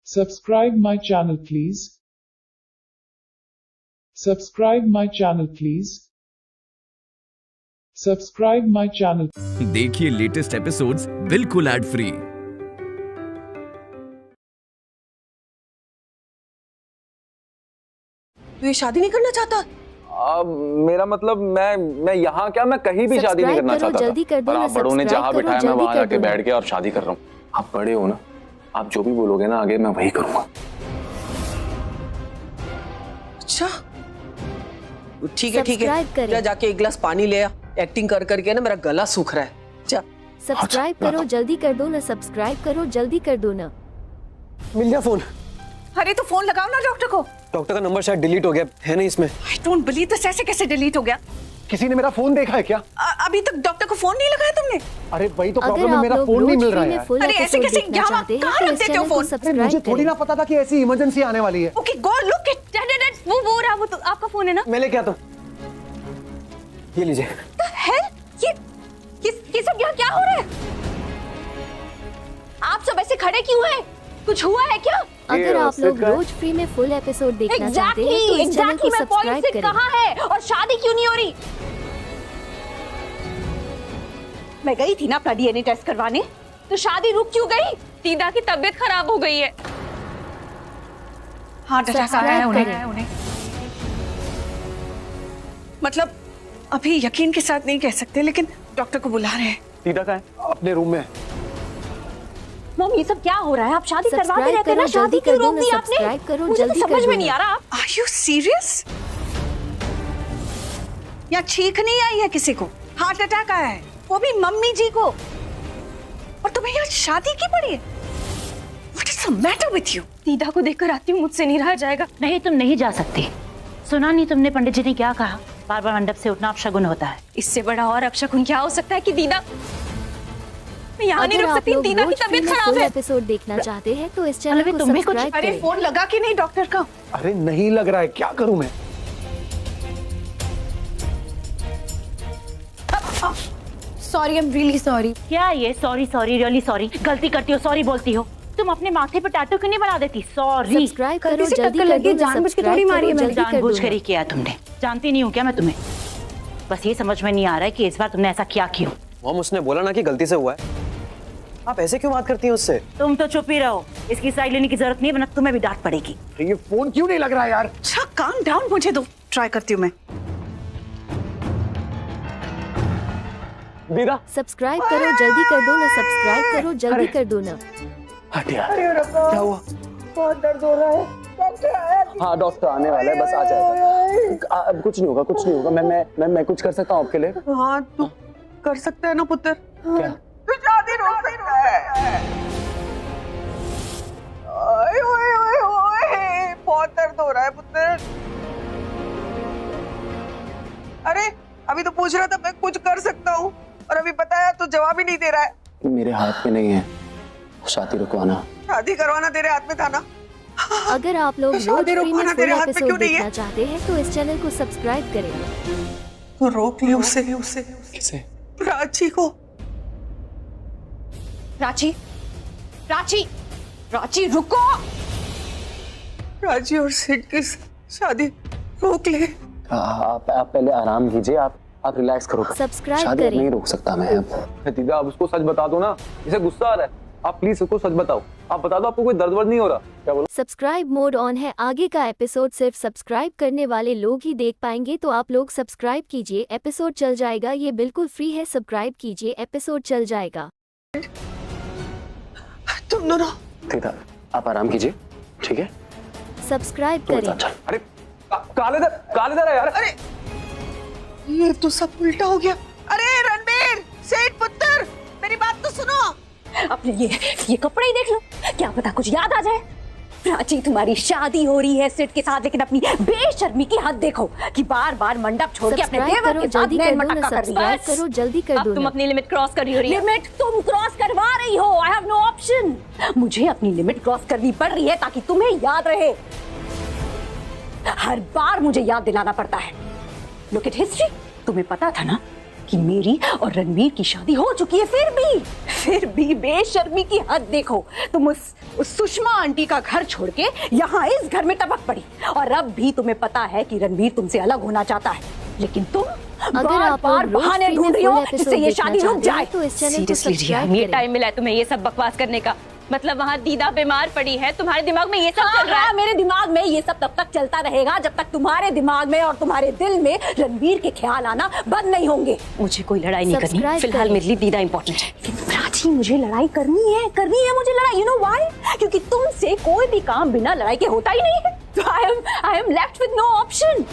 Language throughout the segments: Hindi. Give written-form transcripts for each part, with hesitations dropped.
Subscribe my channel please. Subscribe my channel please. Subscribe my channel. देखिए लेटेस्ट एपिसोड्स बिल्कुल एड फ्री। तू ये शादी नहीं करना चाहता? मेरा मतलब मैं यहाँ क्या, मैं कहीं भी शादी नहीं करना चाहता था। और आप बड़ों ने जहाँ बिठाया मैं वहां जाके बैठ गया और शादी कर रहा हूँ। आप बड़े हो ना, आप जो भी बोलोगे ना आगे मैं वही करूंगा। अच्छा ठीक है जा जाके एक गिलास पानी ले आ। एक्टिंग कर करके ना मेरा गला सूख रहा है। जा सब्सक्राइब करो, जल्दी कर दो ना। सब्सक्राइब करो, जल्दी कर दो ना। मिल गया फोन। अरे तो फोन लगाओ ना डॉक्टर को। डॉक्टर का नंबर शायद डिलीट हो गया है ना इसमें। आई डोंट बिलीव दिस, ऐसे कैसे डिलीट हो गया? किसी ने मेरा फोन देखा है क्या? अभी तक डॉक्टर को फोन नहीं लगाया तुमने? अरे वही तो प्रॉब्लम है, मेरा फोन नहीं मिल रहा है। अरे ऐसे कैसे, कहाँ रख देते हो फोन? मुझे थोड़ी ना पता था कि ऐसी इमरजेंसी आने वाली है। ओके गो लुक इट, वो रहा, वो तो आपका फोन है ना? मैं लेके आता हूं, ये लीजिए। द हेल, ये सब यहाँ क्या हो रहा है? आप सब ऐसे खड़े क्यों हैं? कुछ हुआ है क्या? अगर आप लोग रोज फ्री में फुल एपिसोड देखना चाहते हैं तो इस चैनल को सब्सक्राइब करें। कहाँ है और शादी क्यों नहीं हो रही? मैं गई थी ना अपना डीएनए टेस्ट करवाने, तो शादी रुक क्यों गई? दीदा की तबीयत खराब हो गई है। हार्ट अटैक आया है उन्हें। मतलब अभी यकीन के साथ नहीं कह सकते, लेकिन डॉक्टर को बुला रहे हैं। दीदा कहाँ है? अपने रूम में। मम ये सब क्या हो रहा है? आप शादी करवा दे रहे थे ना, शादी क्यों रोक दी आपने? मुझे तो समझ में नहीं आ रहा। Are you serious? या छींक नहीं आई है किसी को? हार्ट अटैक आया है, वो भी मम्मी जी को, और तुम्हें यहाँ शादी की पड़ी है? What is the matter with you? दीदा को देखकर आती हूँ, मुझसे नहीं रहा जाएगा। नहीं तुम नहीं जा सकती। सुना नहीं तुमने पंडित जी ने क्या कहा? बार बार मंडप से उठना अपशगुन होता है। इससे बड़ा और अपशगुन क्या हो सकता है कि दीदा, मैं यहाँ नहीं रुक सकती। दीदा की तबीयत खराब है। एपिसोड देखना चाहते हैं तो इस चैनल को सब्सक्राइब करें। अरे फोन लगा के नहीं डॉक्टर का? अरे नहीं लग रहा है, क्या करूं मैं? Sorry, I am really sorry. क्या ये सॉरी रियली सॉरी? गलती करती हो सॉरी बोलती हो? तुम अपने माथे पे टैटू क्यों नहीं बना देती? सॉरी। सब्सक्राइब करो, जल्दी कर दो। जानबूझ के थोड़ी मारी है मैंने। जानबूझ कर ही किया तुमने। जानती नहीं हूँ क्या मैं तुम्हें? बस ये समझ में नहीं आ रहा है कि इस बार तुमने ऐसा क्या क्यों? मॉम उसने बोला ना कि गलती से हुआ है। आप ऐसे क्यों बात करती हैं उससे? तुम तो चुप ही रहो, इसकी साइड लेने की जरूरत नहीं है, वरना तुम्हें भी डांट पड़ेगी। ये फोन क्यों नहीं लग रहा है यार? अच्छा काम डाउन, मुझे दो, ट्राई करती हूँ मैं। दीदा सब्सक्राइब करो, जल्दी कर दो ना। सब्सक्राइब करो, जल्दी कर दो ना। हट यार, क्या हुआ? बहुत दर्द हो रहा है। डॉक्टर हाँ डॉक्टर आने वाला है, बस आ जाएगा। कुछ नहीं होगा, कुछ नहीं होगा। मैं कुछ कर सकता हूँ आपके लिए? हाँ तू कर सकता है ना पुत्र। क्या? तू शादी रोक सकता है। ओए ओए ओए ओए, बहुत दर्द हो रहा है पुत्र। अरे अभी तो पूछ रहा था मैं कुछ कर सकता हूँ, और अभी बताया तो जवाब ही नहीं दे रहा है। मेरे हाथ में नहीं है शादी रुकवाना। शादी करवाना तेरे हाथ में था ना? अगर आप लोग शादी रोज फ्री में रोकवाना फुल तेरे हाथ में एपिसोड क्यों नहीं है? देखना चाहते हैं तो इस चैनल को सब्सक्राइब करें। तो रोक ले उसे। कैसे? प्राची को। प्राची रुको। प्राची और सिड की शादी रोक ले। आप पहले आराम कीजिए, आप रिलैक्स करो। सब्सक्राइब शादी करें। नहीं रोक सकता मैं अब। दीदा आप उसको सच बता दो ना, इसे गुस्सा आ रहा है। आप प्लीज उसको सच बताओ। आप बता दो आपको कोई दर्द वर्द नहीं हो रहा? क्या बोलो? सब्सक्राइब मोड ऑन है। आगे का एपिसोड सिर्फ सब्सक्राइब करने वाले लोग ही देख पाएंगे, तो आप लोग सब्सक्राइब कीजिए, एपिसोड चल जाएगा। ये बिल्कुल फ्री है, सब्सक्राइब कीजिए, एपिसोड चल जाएगा। तुम दोनों दीदा आप आराम कीजिए, ठीक है? सब्सक्राइब करें। अरे कालेदर है यार। अरे ये तो सब उल्टा हो गया। अरे रणबीर, सेठ पुत्र, मेरी बात तो सुनो। अपने ये कपड़े ही देख लो, क्या पता कुछ याद आ जाए। प्राची तुम्हारी शादी हो रही है सिड के साथ, लेकिन अपनी बेशर्मी की हद देखो कि बार बार मंडप छोड़ के अपने देवर के साथ नैन मटक्का कर रही है। करो, जल्दी कर दो। तुम अपनी लिमिट क्रॉस कर रही हो। लिमिट तुम क्रॉस करवा रही हो। I have no option. मुझे अपनी लिमिट क्रॉस करनी पड़ रही है ताकि तुम्हें याद रहे। हर बार मुझे याद दिलाना पड़ता है। Look at history. तुम्हें पता था ना कि मेरी और रणवीर की शादी हो चुकी है, फिर भी बेशर्मी की हद देखो। तुम उस सुषमा आंटी का घर छोड़ के यहाँ इस घर में टपक पड़ी, और अब भी तुम्हें पता है कि रणवीर तुमसे अलग होना चाहता है, लेकिन तुम अगर आप बार बहाने ढूंढ रही हो जिससे ये शादी रुक जाए। तो इस चैनल को सीरियसली रिया, ये टाइम मिला है तुम्हें ये सब बकवास करने का? मतलब वहाँ दीदा बीमार पड़ी है, तुम्हारे दिमाग में ये सब चल रहा है? मेरे दिमाग में ये सब तब तक चलता रहेगा जब तक तुम्हारे दिमाग में और तुम्हारे दिल में रणवीर के ख्याल आना बंद नहीं होंगे। मुझे कोई लड़ाई नहीं करनी, फिलहाल मेरे लिए दीदा इंपॉर्टेंट है। प्राची, मुझे लड़ाई करनी है मुझे लड़ाई। You know why? क्योंकि तुमसे कोई भी काम बिना लड़ाई के होता ही नहीं है। तो I am left with no option.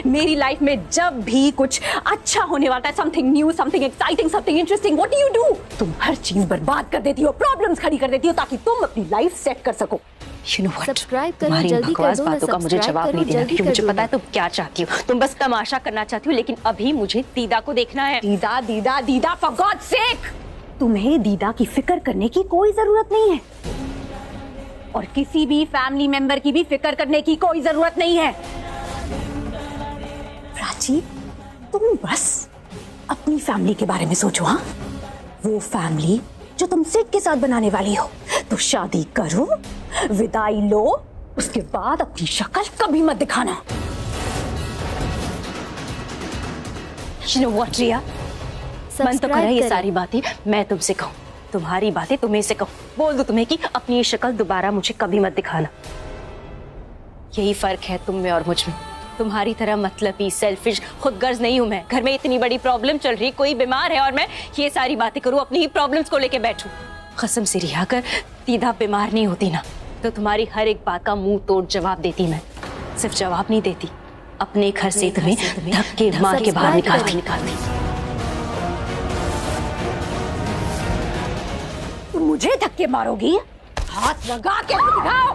मेरी लाइफ में जब भी कुछ अच्छा होने वाला है, something new, something exciting, something interesting, what do you do? तुम हर चीज बर्बाद कर देती हो, प्रॉब्लम्स खड़ी कर देती हो ताकि तुम अपनी लाइफ सेट कर सको। You know what? सब्सक्राइब करो, तुम्हारी जल्दी कर बकवास दो ना, बातों का मुझे जवाब नहीं देना, क्योंकि मुझे पता है तुम क्या चाहती हो। तुम बस तमाशा करना चाहती हो, लेकिन अभी मुझे दीदा को देखना है। दीदा दीदा दीदा, फॉर गॉड सेक! तुम्हें दीदा की फिक्र करने की कोई जरूरत नहीं है, और किसी भी फैमिली मेंबर की भी फिक्र करने की कोई जरूरत नहीं है। प्राची, तुम बस अपनी फैमिली के बारे में सोचो। हाँ, वो फैमिली जो तुम सिड के साथ बनाने वाली हो। तो शादी करो, विदाई लो, उसके बाद अपनी शक्ल कभी मत दिखाना। You know what, रिया? मन तो करे ये सारी बातें मैं तुमसे कहूँ, तुम्हारी बातें तुम्हें से कहूँ, बोल दो तुम्हें कि अपनी ये शक्ल दोबारा मुझे कभी मत दिखाना। यही फर्क है तुम में और मुझ में। तुम्हारी तरह मतलबी, सेल्फिश, खुदगर्ज नहीं हूं मैं। घर में इतनी बड़ी प्रॉब्लम चल रही, कोई बीमार है और मैं ये सारी बातें करूं, अपनी ही प्रॉब्लम्स को लेके बैठूं। कसम से रिया, कर दीदा बीमार नहीं होती ना, तो तुम्हारी हर एक बात का मुंह तोड़ जवाब देती मैं। सिर्फ जवाब नहीं देती, अपने घर से तुम्हें धक्के मार के बाहर निकालती। तुम मुझे धक्के मारोगी? हाथ लगा के दिखाओ।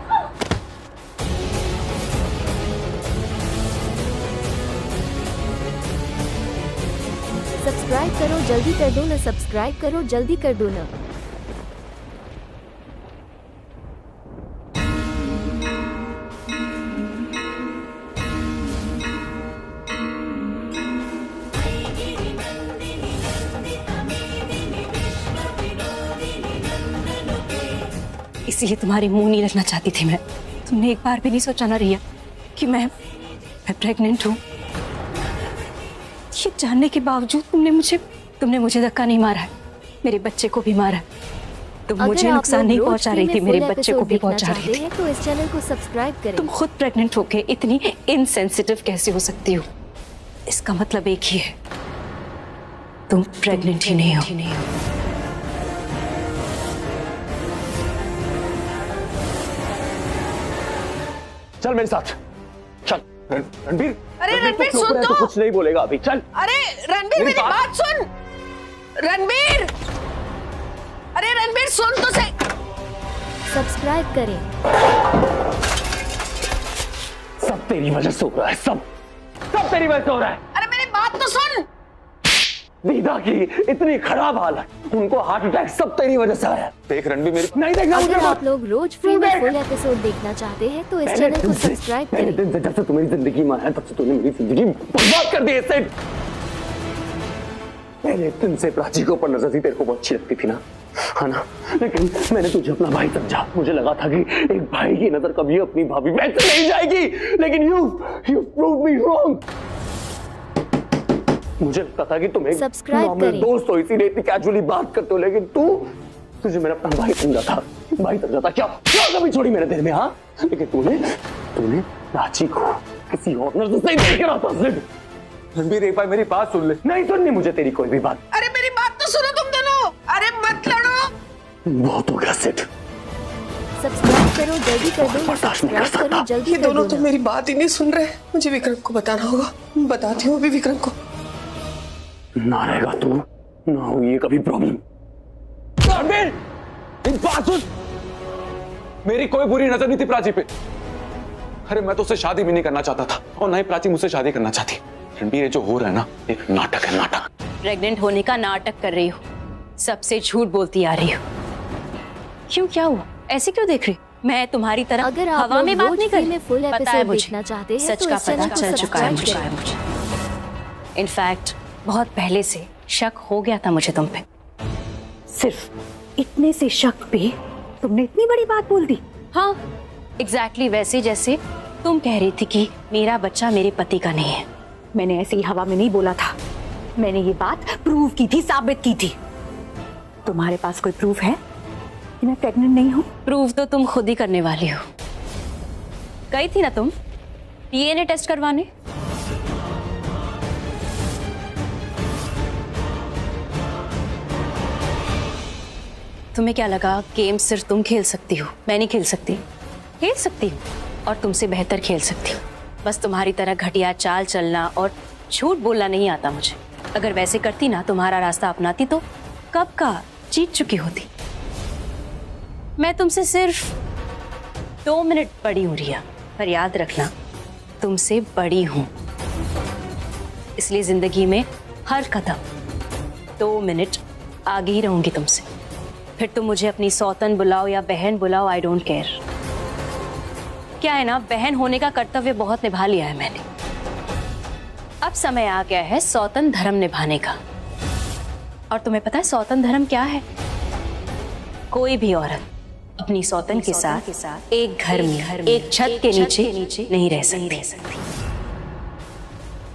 सब्सक्राइब करो, जल्दी कर दो ना, सब्सक्राइब करो, जल्दी कर दो ना। इसलिए तुम्हारे मुंह नहीं रखना चाहती थी मैं। तुमने एक बार भी नहीं सोचा ना रिया कि मैं प्रेग्नेंट हूँ। ये जानने के बावजूद तुमने मुझे धक्का नहीं मारा है, मेरे बच्चे को भी मारा है। तुम मुझे नुकसान नहीं पहुंचा रही थी, मेरे बच्चे को भी पहुंचा रही थी। तो इस चैनल को सब्सक्राइब करें। तुम खुद प्रेग्नेंट होके इतनी इनसेंसिटिव कैसे हो सकती हो? इसका मतलब एक ही है, तुम प्रेग्नेंट ही नहीं हो। चल मेरे साथ, चल रणबीर। अरे रणबीर सुन तो, कुछ नहीं बोलेगा अभी, चल। अरे रणबीर मेरी बात सुन, रणबीर, अरे रणबीर सुन तो सही। सब्सक्राइब करें। सब तेरी वजह से हो रहा है, सब तेरी वजह से हो रहा है। अरे मेरी बात तो सुन। दीदा की इतनी खराब हालत, उनको हार्ट अटैक, सब तेरी वजह से आया। देख रणबीर, मेरी नहीं देखना मुझे। अगर आप लोग रोज फ्री में फुल एपिसोड देखना चाहते हैं तो इस चैनल को सब्सक्राइब करें। पहले दिन से जब से तुम्हारी जिंदगी में आया तब से तूने मेरी जिंदगी बर्बाद कर दी है। पहले दिन से प्राची के ऊपर नजर थी, तेरे को बहुत अच्छी लगती थी ना, है ना? लेकिन मैंने तुझे अपना भाई समझा। मुझे लगा था कि एक भाई की नजर कभी अपनी भाभी पे नहीं जाएगी, लेकिन you proved me wrong। मुझे लगता था कि तुम एक नॉर्मल दोस्त हो, इसीलिए इतनी कैजुअली बात करते हो, लेकिन तुझे मैंने अपना भाई समझा था। क्या कभी छोड़ी मैंने तेरे में? हाँ, लेकिन तूने प्राची को किसी और नजर से देख रहा था। रणबीर, एक बार मेरी बात सुन ले। नहीं सुननी मुझे तेरी कोई भी बात। अरे मेरी बात तो सुनो तुम दोनों, अरे मत लड़ो। बहुत हो गया सिड। सब्सक्राइब करो, जल्दी कर दो, सब्सक्राइब करो, जल्दी ये कर दो। दोनों तो मेरी बात ही नहीं सुन रहे। मुझे विक्रम को बताना होगा, बताती हूँ अभी विक्रम को। ना रहेगा तू, ना हो ये कभी प्रॉब्लम। रणबीर, एक बात सुन, मेरी कोई बुरी नजर नहीं थी प्राची पे। अरे मैं तो उससे शादी भी नहीं करना चाहता था, और ना ही प्राची मुझसे शादी करना चाहती। रणबीर, ये जो हो रहा है ना, एक नाटक है, नाटक। प्रेग्नेंट होने का नाटक कर रही हो, सबसे झूठ बोलती आ रही हो। क्यों, क्या हुआ? ऐसे क्यों देख रही? मैं तुम्हारी तरह अगर हवा में बात नहीं कर रही। पता है मुझे, देखना चाहते हैं सच तो का इस चैनल पता को चल चुका है सब्सक्राइब मुझे। इनफैक्ट बहुत पहले से शक हो गया था मुझे तुम पे। सिर्फ इतने से शक पे तुमने इतनी बड़ी बात बोल दी? हाँ, एग्जैक्टली वैसे जैसे तुम कह रही थी कि मेरा बच्चा मेरे पति का नहीं है। मैंने ऐसे ही हवा में नहीं बोला था, मैंने ये बात प्रूव की थी, साबित की थी। तुम्हारे पास कोई प्रूफ है कि मैं प्रेग्नेंट नहीं हूँ? प्रूव तो तुम खुद ही करने वाली हो। गई थी ना तुम डीएनए टेस्ट करवाने? तुम्हें क्या लगा गेम सिर्फ तुम खेल सकती हो, मैं नहीं खेल सकती? खेल सकती हूँ और तुमसे बेहतर खेल सकती हूँ। बस तुम्हारी तरह घटिया चाल चलना और झूठ बोलना नहीं आता मुझे। अगर वैसे करती ना, तुम्हारा रास्ता अपनाती तो कब का जीत चुकी होती। मैं तुमसे सिर्फ 2 मिनट बड़ी हूँ रिया, पर याद रखना तुमसे बड़ी हूँ, इसलिए जिंदगी में हर कदम 2 मिनट आगे ही रहूंगी तुमसे। फिर तुम मुझे अपनी सौतन बुलाओ या बहन बुलाओ, आई डोंट केयर। क्या है ना, बहन होने का कर्तव्य बहुत निभा लिया है मैंने। अब समय आ गया है सौतन धर्म निभाने का। और तुम्हें पता है सौतन धर्म क्या है? कोई भी औरत अपनी सौतन के साथ एक घर में एक छत के नीचे नहीं रह सकती।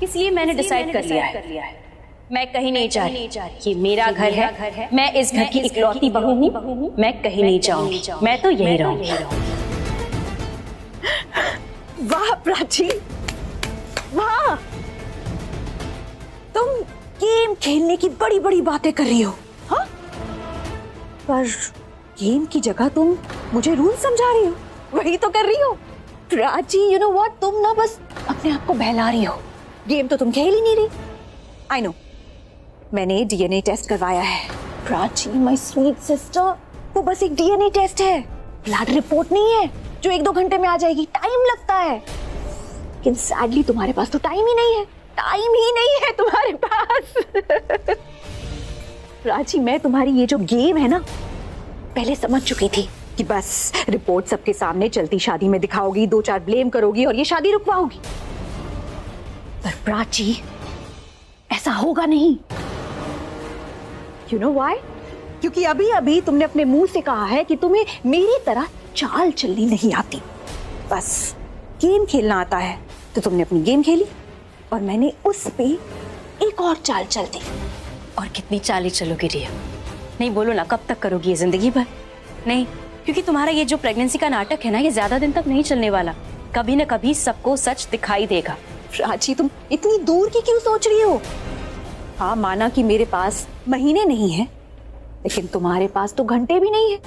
इसलिए मैंने डिसाइड कर लिया है मैं कहीं नहीं जा रही। ये मेरा घर है, मैं इस घर की इकलौती बहू हूँ, मैं कहीं नहीं जाऊंगी, मैं तो यही रहूंगी। वाह प्राची, वाह! तुम गेम खेलने की बड़ी बड़ी बातें कर रही हो, हाँ? पर गेम की जगह तुम मुझे रूल समझा रही हो, वही तो कर रही हो। प्राची, यू नो व्हाट, तुम ना बस अपने आप को बहला रही हो। गेम तो तुम खेल ही नहीं रही। आई नो, मैंने डीएनए टेस्ट करवाया है। प्राची माय स्वीट सिस्टर, वो बस एक डीएनए टेस्ट है, ब्लड रिपोर्ट नहीं है जो 1-2 घंटे में आ जाएगी। टाइम लगता है, लेकिन सैडली तुम्हारे पास तो टाइम ही नहीं है। टाइम ही नहीं है तुम्हारे पास। प्राची, मैं तुम्हारी ये जो गेम है ना, पहले समझ चुकी थी कि बस रिपोर्ट सबके सामने चलती शादी में दिखाओगी, 2-4 ब्लेम करोगी और ये शादी रुकवाओगी। पर प्राची, ऐसा होगा नहीं। You know why? क्योंकि अभी अभी तुमने अपने मुंह से कहा है कि तुम्हें मेरी तरह चाल चलनी नहीं आती, बस गेम खेलना आता है। तो तुमने अपनी गेम खेली और मैंने उस पे एक और चाल चल दी। और कितनी चाली चलोगी रिया? नहीं बोलो ना, कब तक करोगी ये जिंदगी भर? नहीं, क्योंकि तुम्हारा ये जो प्रेगनेंसी का नाटक है ना, ये ज्यादा दिन तक नहीं चलने वाला। कभी ना कभी सबको सच दिखाई देगा। प्राची, तुम इतनी दूर की क्यों सोच रही हो? हाँ, माना कि मेरे पास महीने नहीं है, लेकिन तुम्हारे पास तो घंटे भी नहीं है।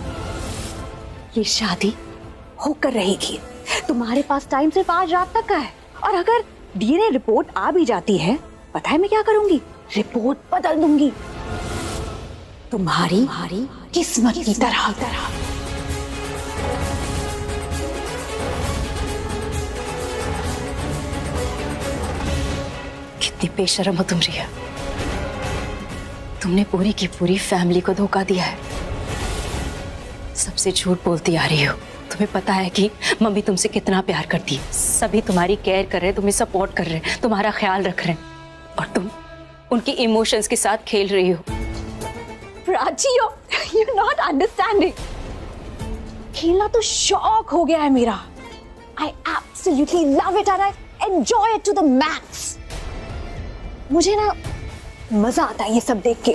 ये शादी होकर रहेगी। तुम्हारे पास टाइम सिर्फ आज रात तक का है। और अगर डीएनए रिपोर्ट आ भी जाती है, पता है मैं क्या करूंगी? रिपोर्ट बदल दूंगी, तुम्हारी किस्मत की तरह। कितनी बेशर्म हो तुम रिया। तुमने पूरी की पूरी फैमिली को धोखा दिया है। सबसे झूठ बोलती आ रही हो। तुम्हें पता है कि मम्मी तुमसे कितना प्यार करती है, सभी तुम्हारी केयर कर रहे हैं, तुम्हें सपोर्ट कर रहे हैं, तुम्हारा ख्याल रख रहे हैं, और तुम उनके इमोशंस के साथ खेल रही हो। Prachi, you're not understanding। खेलना तो शौक हो गया है मेरा। I absolutely love it and I enjoy it to the max। मुझे ना मजा आता है ये सब देख के।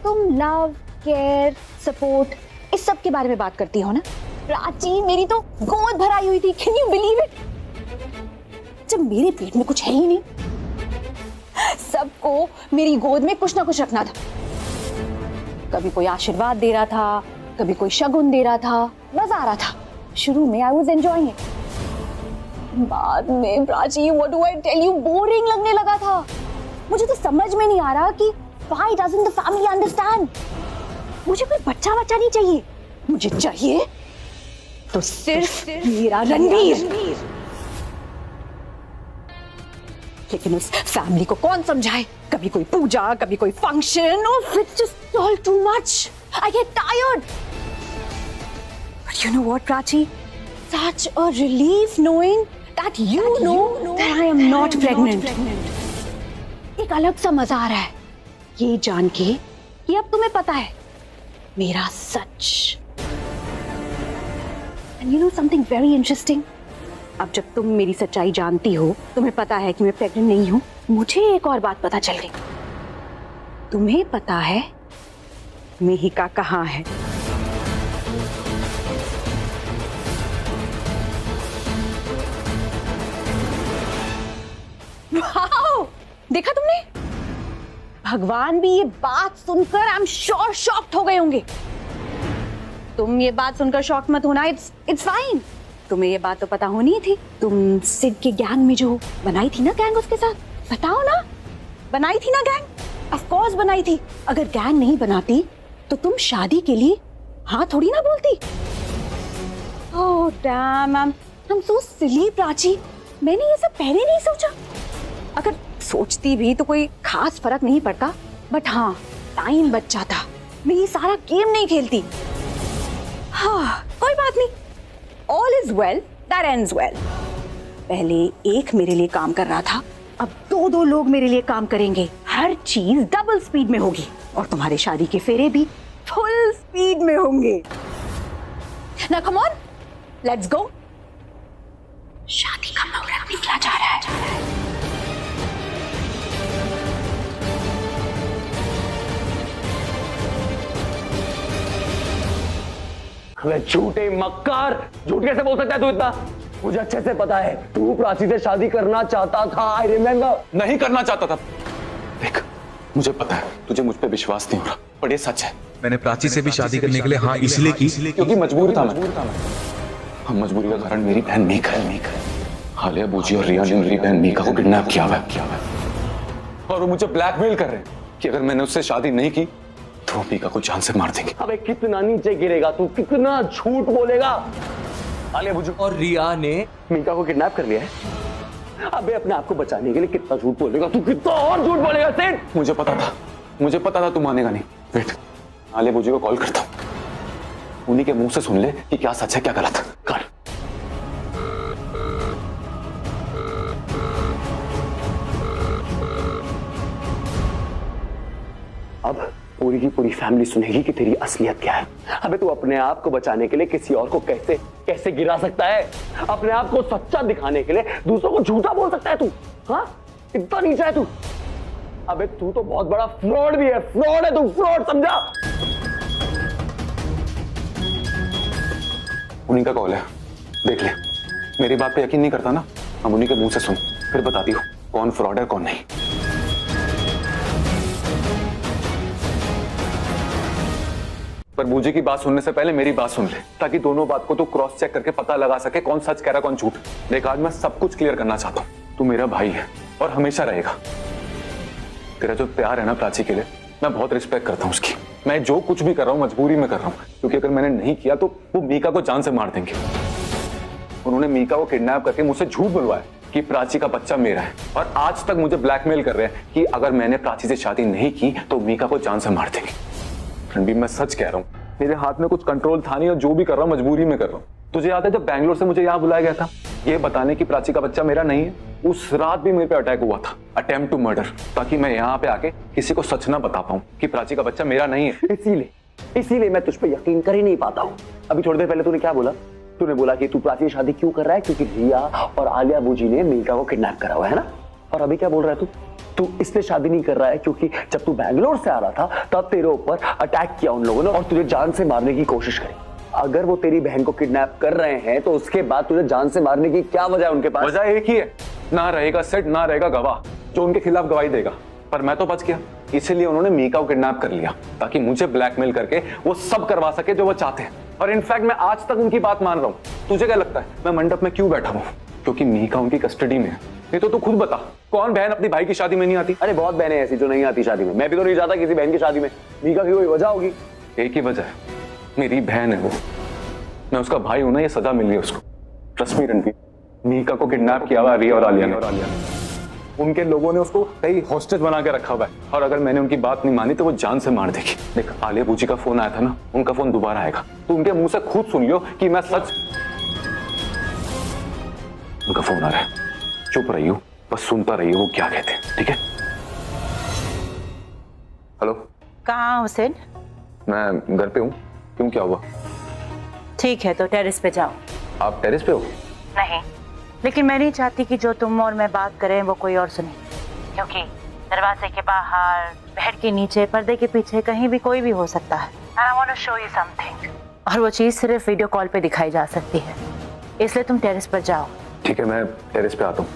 तुम लव, केयर, सपोर्ट, इस सब के बारे में बात करती हो ना। प्राची, मेरी तो गोद भराई हुई थी, कैन यू बिलीव इट? जब मेरे पेट में कुछ है ही नहीं, सबको मेरी गोद में कुछ ना कुछ रखना था। कभी कोई आशीर्वाद दे रहा था, कभी कोई शगुन दे रहा था, मजा आ रहा था। शुरू में आई वाज एंजॉयिंग इट, बाद में Prachi, what do I tell you, boring लगने लगा था। मुझे तो समझ में नहीं आ रहा कि why doesn't the family understand? मुझे कोई बच्चा नहीं चाहिए, मुझे चाहिए तो सिर्फ मेरा रणवीर। लेकिन उस फैमिली को कौन समझाए? कभी कोई पूजा, कभी कोई function, it's just all too much. I get tired. But you know what, Prachi? Such a relief knowing that you know that I am not pregnant. एक अलग सा मजा आ रहा है ये जान के कि अब तुम्हें पता है मेरा सच। And you know something very interesting, अब जब तुम मेरी सच्चाई जानती हो, तुम्हें पता है कि मैं प्रेग्नेंट नहीं हूं, मुझे एक और बात पता चल गई। तुम्हें पता है मेहिका कहाँ है? वाओ, देखा तुमने? भगवान भी ये बात सुनकर आई एम श्योर शॉक्ड हो गए होंगे। तुम ये बात सुनकर शॉक्ड मत होना, इट्स फाइन। तुम्हें ये बात तो पता होनी थी। तुम सिड के गैंग में जो बनाई थी ना गैंग उसके साथ, बताओ ना, बनाई थी ना गैंग? ऑफ कोर्स बनाई थी। अगर गैंग नहीं बनाती तो तुम शादी के लिए हाँ थोड़ी ना बोलती। Oh damn, I am so silly Prachi, मैंने ये सब पहले नहीं सोचा। अगर सोचती भी तो कोई खास फर्क नहीं पड़ता, बट हाँ टाइम बच जाता, मैं ये सारा गेम नहीं खेलती। हाँ कोई बात नहीं, all is well that ends well. पहले एक मेरे लिए काम कर रहा था, अब दो लोग मेरे लिए काम करेंगे। हर चीज डबल स्पीड में होगी और तुम्हारी शादी के फेरे भी फुल स्पीड में होंगे। Now come on, let's go. शादी का मुहूर्त निकला जा रहा है। अबे झूठे मक्कार, झूठ कैसे बोल सकता है तू इतना? मुझे अच्छे से पता है तू प्राची से शादी करना चाहता था। I remember. नहीं करना चाहता था। देख, मुझे पता है तुझे मुझ पे विश्वास नहीं हो रहा, पर ये सच है। मैंने प्राची से भी शादी करने के लिए हाँ इसलिए की क्योंकि मजबूर था मैं। हम मजबूरी का कारण मेरी बहन मीका है। हालिया बूजी और रिया ने मेरी बहन मीका को किडनैप किया है और वो मुझे ब्लैकमेल कर रहे हैं कि अगर मैंने उससे शादी नहीं की तो मीका को जान से मार देंगे। अबे कितना नीचे गिरेगा तू, कितना झूठ बोलेगा? आलिया भुजू और रिया ने मीका को किडनैप कर लिया है। अबे अपने आप को बचाने के लिए कितना झूठ बोलेगा तू, कितना और झूठ बोलेगा सेठ? मुझे पता था तू मानेगा नहीं। वेट, आलिया भुजू को कॉल करता हूँ, उन्हीं के मुंह से सुन ले कि क्या सच है क्या गलत। कर। अब पूरी की पूरी फैमिली सुनेगी कि तेरी असलियत क्या है। अबे तू अपने आप को बचाने के लिए किसी और को कैसे गिरा सकता है? अपने आप को सच्चा दिखाने के लिए दूसरों को झूठा बोल सकता है तू? हाँ, इतना नीचा है तू? अबे तू तो बहुत बड़ा फ्रॉड भी है, फ्रॉड है तू, फ्रॉड, समझा? उन्हीं का कॉल है, देख ले। मेरी बात पे यकीन नहीं करता ना, हम उन्हीं के मुंह से सुन, फिर बताती हूँ कौन फ्रॉड है कौन नहीं। पर बूजी की बात सुनने से पहले मेरी बात सुन ले, ताकि दोनों बात को तू क्रॉस चेक करके पता लगा सके कौन सच कह रहा कौन झूठ। देख, आज मैं सब कुछ क्लियर करना चाहता हूँ। तू मेरा भाई है और हमेशा रहेगा। तेरा जो प्यार है ना प्राची के लिए, मैं बहुत रिस्पेक्ट करता हूँ उसकी। मैं जो कुछ भी कर रहा हूँ मजबूरी में कर रहा हूँ, क्योंकि अगर मैंने नहीं किया तो वो मीका को जान से मार देंगे। उन्होंने मीका को किडनैप करके मुझसे झूठ बुलवाया कि प्राची का बच्चा मेरा है, और आज तक मुझे ब्लैकमेल कर रहे हैं कि अगर मैंने प्राची से शादी नहीं की तो मीका को जान से मार देंगे। रणबीर, मैं सच कह रहा हूँ, मेरे हाथ में कुछ कंट्रोल था नहीं और जो भी कर रहा हूँ मजबूरी में कर रहा हूँ। तुझे याद है जब बैंगलोर से मुझे यहाँ बुलाया गया था ये बताने की प्राची का बच्चा मेरा नहीं है? उस रात भी मेरे पे अटैक हुआ था, अटेम्प्ट टू मर्डर, ताकि मैं यहाँ पे आके किसी को सच ना बता पाऊँ कि प्राची का बच्चा मेरा नहीं है। इसीलिए मैं तुझ पे यकीन कर ही नहीं पाता हूँ। अभी थोड़ी देर पहले तूने क्या बोला? तूने बोला कि तू प्राची से शादी क्यों कर रहा है? क्योंकि रिया और आलिया बूजी ने मीका को किडनैप करा हुआ है ना? और अभी क्या बोल रहा है तू इसलिए शादी नहीं कर रहा है क्योंकि जब तू बैंगलोर से आ रहा था तब तेरे ऊपर अटैक किया उन लोगों ने और तुझे जान से मारने की कोशिश करी। अगर वो तेरी बहन को किडनैप कर रहे हैं तो उसके बाद तुझे जान से मारने की क्या वजह है उनके पास? वजह एक ही है, ना रहेगा सेट, ना रहेगा गवाह जो उनके खिलाफ गवाही देगा। पर मैं तो बच गया, इसीलिए उन्होंने मीका को किडनैप कर लिया ताकि मुझे ब्लैकमेल करके वो सब करवा सके जो वो चाहते हैं। और इनफैक्ट मैं आज तक उनकी बात मान रहा हूँ। तुझे क्या लगता है मैं मंडप में क्यों बैठा हूँ? क्योंकि मीका उनकी कस्टडी में है। नहीं तो तू खुद बता, कौन बहन अपनी भाई की शादी में नहीं आती? अरे बहुत बहनें ऐसी जो नहीं आती शादी में। मैं भी तो नहीं जाता किसी बहन की शादी में। मीका की कोई वजह होगी? एक ही वजह है, मेरी बहन है वो, मैं उसका भाई हूं ना, ये सजा मिल गई उसको। ट्रस्ट मी रणबीर, मीका को किडनैप किया हुआ रिया और आलिया ने। उनके लोगों ने उसको कहीं हॉस्टेज बना के रखा हुआ है और अगर मैंने उनकी बात नहीं मानी तो वो जान से मार देगी। देख, आलिया बूजी का फोन आया था ना, उनका फोन दोबारा आएगा, तो उनके मुंह से खुद सुन लियो कि मैं सच। उनका फोन आ रहा है, चुप रही हो, बस सुनता रही हो वो क्या कहते हैं, ठीक है? हेलो। कहाँ हो सिड? मैं घर पे हूँ। क्यों, क्या हुआ? ठीक है, तो टेरेस पे जाओ। आप टेरेस पे हो? नहीं, लेकिन मैं नहीं चाहती कि जो तुम और मैं बात करें वो कोई और सुने, क्योंकि दरवाजे के बाहर, बेड के नीचे, पर्दे के पीछे कहीं भी कोई भी हो सकता है। I want to show you something. और वो चीज सिर्फ वीडियो कॉल पे दिखाई जा सकती है, इसलिए तुम टेरेस पर जाओ। ठीक है, मैं टेरेस पे आता हूँ।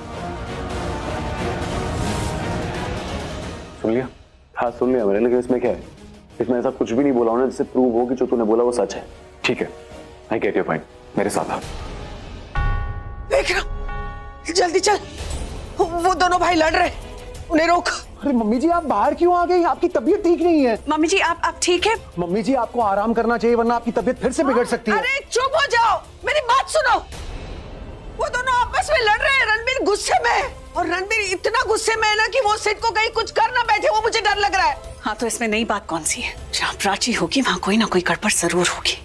सुन लिया? हाँ सुन लिया मैंने, लेकिन इसमें क्या है? इसमें ऐसा कुछ भी नहीं बोला उन्होंने जिससे प्रूव हो कि जो तूने बोला वो सच है। ठीक है, आई गेट योर पॉइंट। मेरे साथ आ। देख रहा, जल्दी चल, वो दोनों भाई लड़ रहे, उन्हें रोक। अरे मम्मी जी आप बाहर क्यों आ गई? आपकी तबीयत ठीक नहीं है। मम्मी जी आप ठीक है? मम्मी जी आपको आराम करना चाहिए, वरना आपकी तबीयत फिर से बिगड़ सकती है। अरे चुप हो जाओ, मेरी बात सुनो। वो दोनों आपस में लड़ रहे हैं, रणबीर गुस्से में है, और रणबीर इतना गुस्से में है ना कि वो सिड को कहीं कुछ कर ना बैठे, वो मुझे डर लग रहा है। हाँ, तो इसमें नई बात कौन सी है? जहाँ प्राची होगी वहाँ कोई ना कोई गड़बड़ जरूर होगी।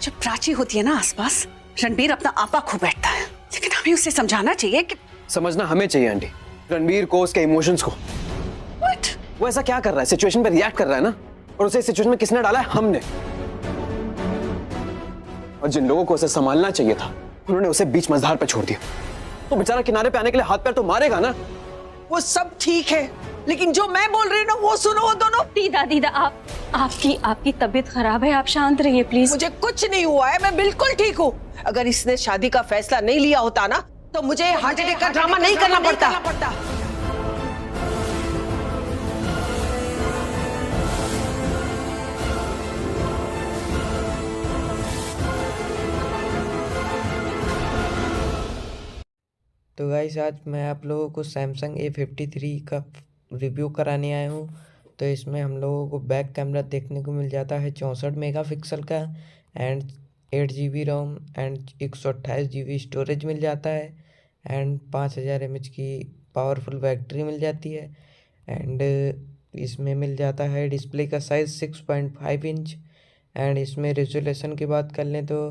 जब प्राची होती है ना आसपास, रणबीर अपना आपा खो बैठता है, लेकिन हमें उसे समझाना चाहिए कि समझना हमें चाहिए आंटी, रणबीर को, उसके इमोशंस को। What? वो ऐसा क्या कर रहा है? सिचुएशन पे रिएक्ट कर रहा है ना, और उसे इस सिचुएशन में किसने डाला है? हमने। और जिन लोगों को उसे संभालना चाहिए था उन्होंने उसे बीच मझधार पे छोड़ दिया, तो बेचारा किनारे पे आने के लिए हाथ पैर तो मारेगा ना। वो सब ठीक है, लेकिन जो मैं बोल रही हूँ ना वो सुनो। वो दोनों दीदा आपकी तबीयत खराब है, आप शांत रहिए प्लीज। मुझे कुछ नहीं हुआ है, मैं बिल्कुल ठीक हूँ। अगर इसने शादी का फैसला नहीं लिया होता ना तो मुझे हार्ट अटैक का ड्रामा नहीं करना पड़ता। तो गाइस आज मैं आप लोगों को सैमसंग A53 का रिव्यू कराने आया हूँ। तो इसमें हम लोगों को बैक कैमरा देखने को मिल जाता है 64 मेगापिक्सल का, and 8 GB ROM and 128 GB storage मिल जाता है, एंड 5000 mAh की पावरफुल बैटरी मिल जाती है, एंड इसमें मिल जाता है डिस्प्ले का साइज़ 6.5 इंच, एंड इसमें रेजोल्यूशन की बात कर लें तो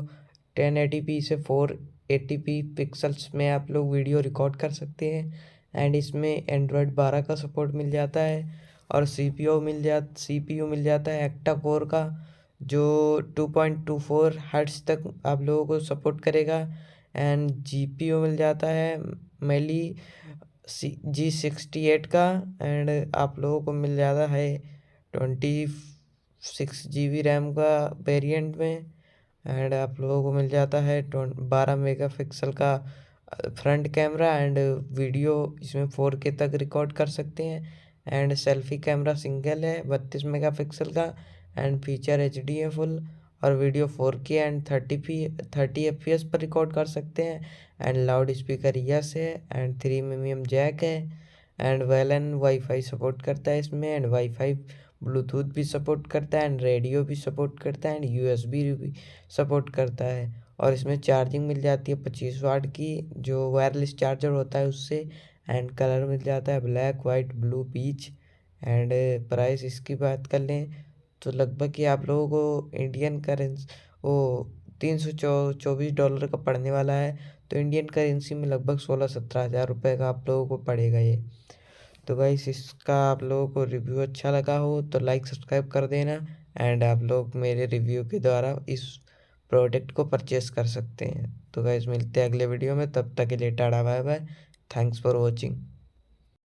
1080p से 480p पिक्सल्स में आप लोग वीडियो रिकॉर्ड कर सकते हैं, एंड इसमें एंड्रॉयड 12 का सपोर्ट मिल जाता है, और CPU मिल जाता है एक्टा कोर का, जो 2.24 हर्ट्ज तक आप लोगों को सपोर्ट करेगा, एंड GPU मिल जाता है मेली G68 का, एंड आप लोगों को मिल जाता है 26 GB रैम का वेरिएंट में, एंड आप लोगों को मिल जाता है 12 मेगापिक्सल का फ्रंट कैमरा, एंड वीडियो इसमें 4K तक रिकॉर्ड कर सकते हैं, एंड सेल्फी कैमरा सिंगल है 32 मेगापिक्सल का, एंड फीचर HD है फुल, और वीडियो 4K एंड 30 FPS पर रिकॉर्ड कर सकते हैं, एंड लाउड स्पीकर यस है, एंड 3mm जैक है, एंड वेलन वाईफाई सपोर्ट करता है इसमें, एंड वाईफाई ब्लूटूथ भी सपोर्ट करता है, एंड रेडियो भी सपोर्ट करता है, एंड USB भी सपोर्ट करता है, और इसमें चार्जिंग मिल जाती है 25 वाट की, जो वायरलेस चार्जर होता है उससे, एंड कलर मिल जाता है black, white, blue, peach, and price इसकी बात कर लें तो लगभग ही आप लोगों को इंडियन करेंसी वो $324 का पड़ने वाला है, तो इंडियन करेंसी में लगभग 16-17 हज़ार रुपये का आप लोगों को पड़ेगा ये। तो गाइस इसका आप लोगों को रिव्यू अच्छा लगा हो तो लाइक सब्सक्राइब कर देना, एंड आप लोग मेरे रिव्यू के द्वारा इस प्रोडक्ट को परचेस कर सकते हैं। तो गाइस मिलते हैं अगले वीडियो में, तब तक के लिए tata bye bye, thanks for watching.